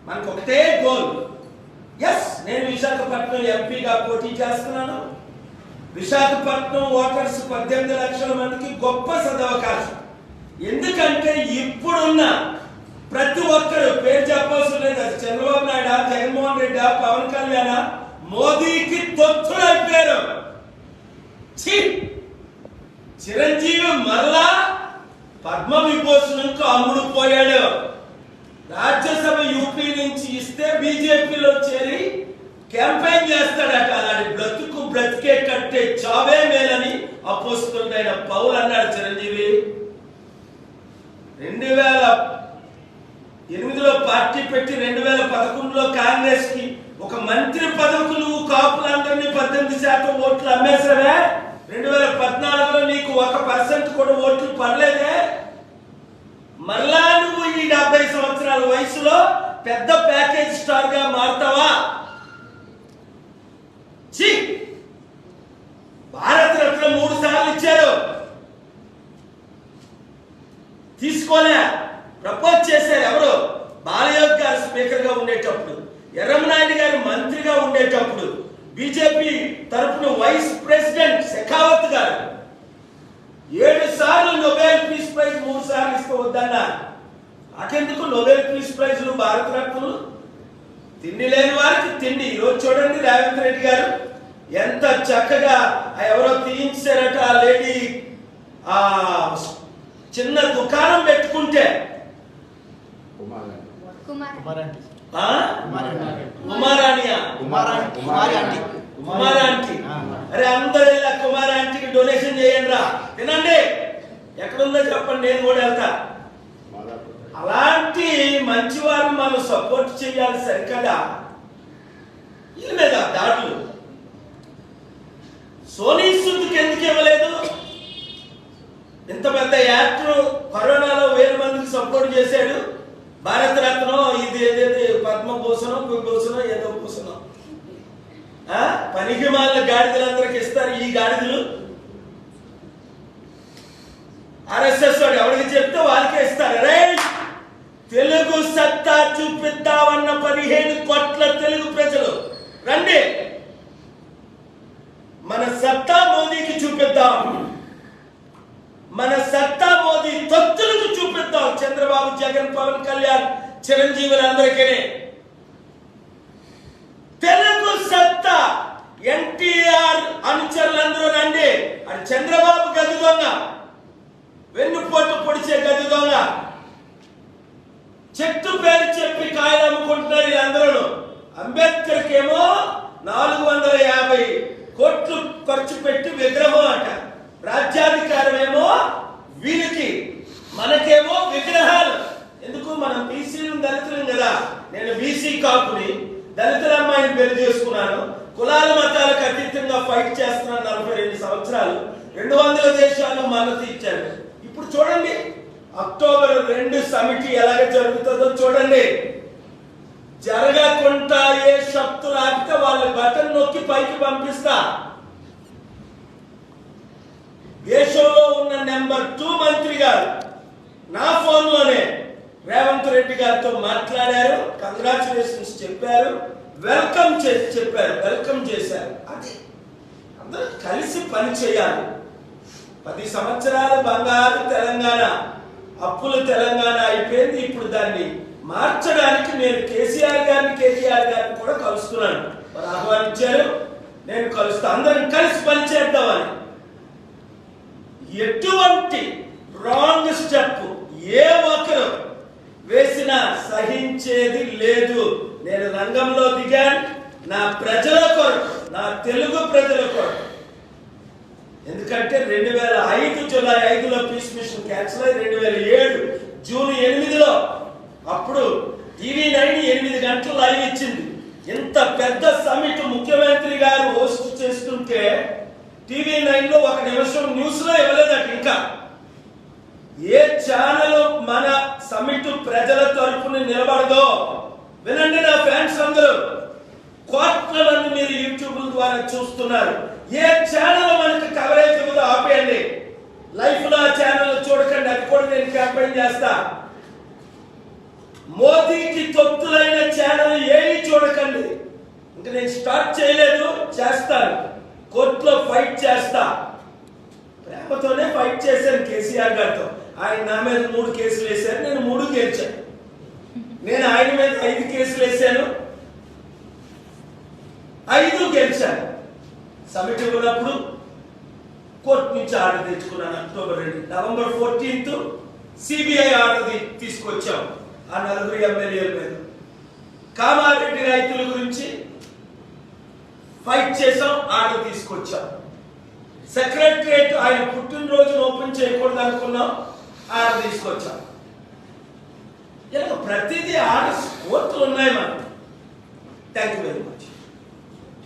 మనకు ఒకటే goal. Yes, నేను విశాఖపట్నం ఎంపీగా పోటీ చేస్తున్నాను. విశాఖపట్నం ఓటర్స్ 18 లక్షల మందికి గొప్ప సదవకాశం. ఎందుకంటే ఇప్పుడున్న ప్రతి ఒక్కరు పేరు చెప్పవలసిన లేదు. అది చంద్రబాబు నాయుడు, జగన్మోహన్ రెడ్డి, పవన్ కళ్యాణ్, మోదీకి తొత్తులు అయిపోయారు. చిరంజీవి మరలా పద్మవిభూషణంకు అమ్ముడు పోయాడు. రాజ్యసభ యూపీ నుంచి ఇస్తే బీజేపీలో చేరి క్యాంపెయిన్ చేస్తాడట. అలాంటి బ్రతికే కట్టే చావే మేలని అపోస్తుండైన పౌల్ అన్నాడు చిరంజీవి. 2008లో పార్టీ పెట్టి 2011లో కాంగ్రెస్ కి ఒక మంత్రి పదవికి నువ్వు కాపులందరినీ 18% ఓట్లు అమ్మేసావే. 2014లో నీకు 1% కూడా ఓట్లు పడలేదే. మరలా నువ్వు ఈ 70 సంవత్సరాల వయసులో పెద్ద ప్యాకేజ్ స్టార్ గా మారుతావా? భారత రత్న 3 సార్లు ఇచ్చారు, తీసుకోలే. ప్రపోజ్ చేశారు ఎవరు? బాలయోగ్ గారు స్పీకర్ గా ఉండేటప్పుడు, ఎర్రమనాయుడు గారు మంత్రిగా ఉండేటప్పుడు, బీజేపీ తరఫున వైస్ ప్రెసిడెంట్ శెఖావత్ గారు 7 సార్లు నోబెల్ పీస్ ప్రైజ్ 3 సార్లు ఇస్తూ వద్దన్నా. నాకెందుకు నోబెల్ పీస్ ప్రైజ్లు, భారత రత్నలు? తిండి లేని వారికి తిండి. ఈరోజు చూడండి రేవంత్ రెడ్డి గారు ఎంత చక్కగా ఎవరో తీయించారట. ఆ లేడీ ఆ చిన్న దుకాణం పెట్టుకుంటే కుమారాంటీ, అరే అందరూ ఇలా కుమారాంటీకి డొనేషన్ చేయండి రా, తినండి, ఎక్కడుందో చెప్పండి, నేను కూడా వెళ్తా. అలాంటి మంచి వారిని మనం సపోర్ట్ చేయాలి సరికదా. వీళ్ళ మీద దాడులు. సోనీ సుద్కి ఎందుకు ఇవ్వలేదు? ఇంత పెద్ద యాక్టర్ కరోనాలో 1000 మందికి సపోర్ట్ చేశాడు. భారత రత్నం ఇది ఏదైతే పద్మభూషణం, విభూషణం, ఏదో భూషణం, పనికి మాలిన గాడిదలందరికి ఇస్తారు. ఈ గాడిదలు ఆర్ఎస్ఎస్ వాడు ఎవరికి చెప్తే వాళ్ళకే ఇస్తారు. రే, తెలుగు సత్తా చూపిద్దామన్న 15 కోట్ల తెలుగు ప్రజలు రండి, మన సత్తా మోదీకి చూపిద్దాం, మన సత్తా మోదీ తొత్తులకు చూపిద్దాం. చంద్రబాబు, జగన్, పవన్ కళ్యాణ్, చిరంజీవులందరికీ తెలుగు సత్తా. ఎన్టీఆర్ అనుచరులందరూ రండి. అది చంద్రబాబు గది దొంగ, వెన్నుపోటు పొడిచే గది దొంగ. చెట్టు పేరు చెప్పి కాయలు అమ్ముకుంటున్నారు వీళ్ళందరూ. అంబేద్కర్కి ఏమో 450 కోట్లు ఖర్చు పెట్టి విగ్రహం అట. రాజ్యాధికారం ఏమో వీరికి, మనకేమో విగ్రహాలు. ఎందుకు? మనం బీసీలు, దళితులం కదా. నేను బీసీ కాపుని, దళితుల అమ్మాయిని పెళ్లి చేసుకున్నాను. కులాల మతాలకు అతీతంగా ఫైట్ చేస్తున్నాను 42 సంవత్సరాలు. 200 దేశాలు మద్దతు ఇచ్చాను. ఇప్పుడు చూడండి అక్టోబర్ 2 సమిట్ ఎలాగ జరుగుతుందో చూడండి. జరగకుండా ఏ శక్తులు ఆపితే వాళ్ళ బటన్ నొక్కి పైకి పంపిస్తా. దేశంలో ఉన్న నెంబర్ 2 మంత్రి గారు నా ఫోన్ లోనే రేవంత్ రెడ్డి గారితో మాట్లాడారు, కంగ్రాచులేషన్స్ చెప్పారు, వెల్కమ్ చెప్పారు, వెల్కమ్ చేశారు. అది అందరూ కలిసి పని చేయాలి. 10 సంవత్సరాల బంగారు తెలంగాణ, అప్పుల తెలంగాణ అయిపోయింది. ఇప్పుడు దాన్ని మార్చడానికి నేను కేసీఆర్ గారిని, కేటీఆర్ గారిని కూడా కలుస్తున్నాను. వారు ఆహ్వానించారు, నేను కలుస్తా. అందరం కలిసి పని చేద్దామని. ఎటువంటి రాంగ్ స్టెప్ ఏ ఒక్కరు వేసినా సహించేది లేదు. నేను రంగంలో దిగాను నా ప్రజల కొరకు, నా తెలుగు ప్రజల కొరకు. ఎందుకంటే 2005 జూలై 5లో పీస్ మిషన్ క్యాన్సిల్ అయ్యి 2007 జూన్ 8లో అప్పుడు TV9 8 గంటలు లైవ్ ఇచ్చింది. ఇంత పెద్ద సమిట్ ముఖ్యమంత్రి గారు హోస్ట్ చేస్తుంటే TV9లో 1 నిమిషం న్యూస్ లో ఇవ్వలేదట. ఇంకా ఏ ఛానల్ మన సమిట్ ప్రజల తరపున నిలబడదో వినండి నా ఫ్యాన్స్ అందరూ. కోట్ల మంది మీరు యూట్యూబ్ ద్వారా చూస్తున్నారు. ఏ ఛానల్ మనకు కవరేజ్ ఇవ్వదో ఆపేయండి. లైఫ్ లో ఆ ఛానల్ చూడకండి, అది కూడా నేను క్యాంపెయిన్ చేస్తా. మోదీకి తొత్తులైన ఇంకా నేను స్టార్ట్ చేయలేదు, చేస్తాను. కోర్టులో ఫైట్ చేస్తా. ప్రేమతోనే ఫైట్ చేశాను కేసీఆర్ గారితో. ఆయన నా మీద 3 కేసులు వేశారు, నేను 3 గెలిచాను. నేను ఆయన మీద 5 కేసులు వేశాను, 5 గెలిచాను. సమిట్ ఉన్నప్పుడు కోర్టు నుంచి ఆర్డర్ తెచ్చుకున్నాను. అక్టోబర్ 2, నవంబర్ 14 సిబిఐ ఆర్డర్ తీసుకొచ్చాం ఆ 4 ఎమ్మెల్యేల మీద. కామారెడ్డి రైతుల గురించి ఫైట్ చేసాం, ఆర్డర్ తీసుకొచ్చాం. సెక్రటరియట్ ఆయన పుట్టినరోజును ఓపెన్ చేయకూడదు అనుకున్నాం, ఆర్డర్ తీసుకొచ్చాం. ఇలా ప్రతిదీ ఆర్డర్స్ కోర్టులు ఉన్నాయి మనకి. Thank you very much.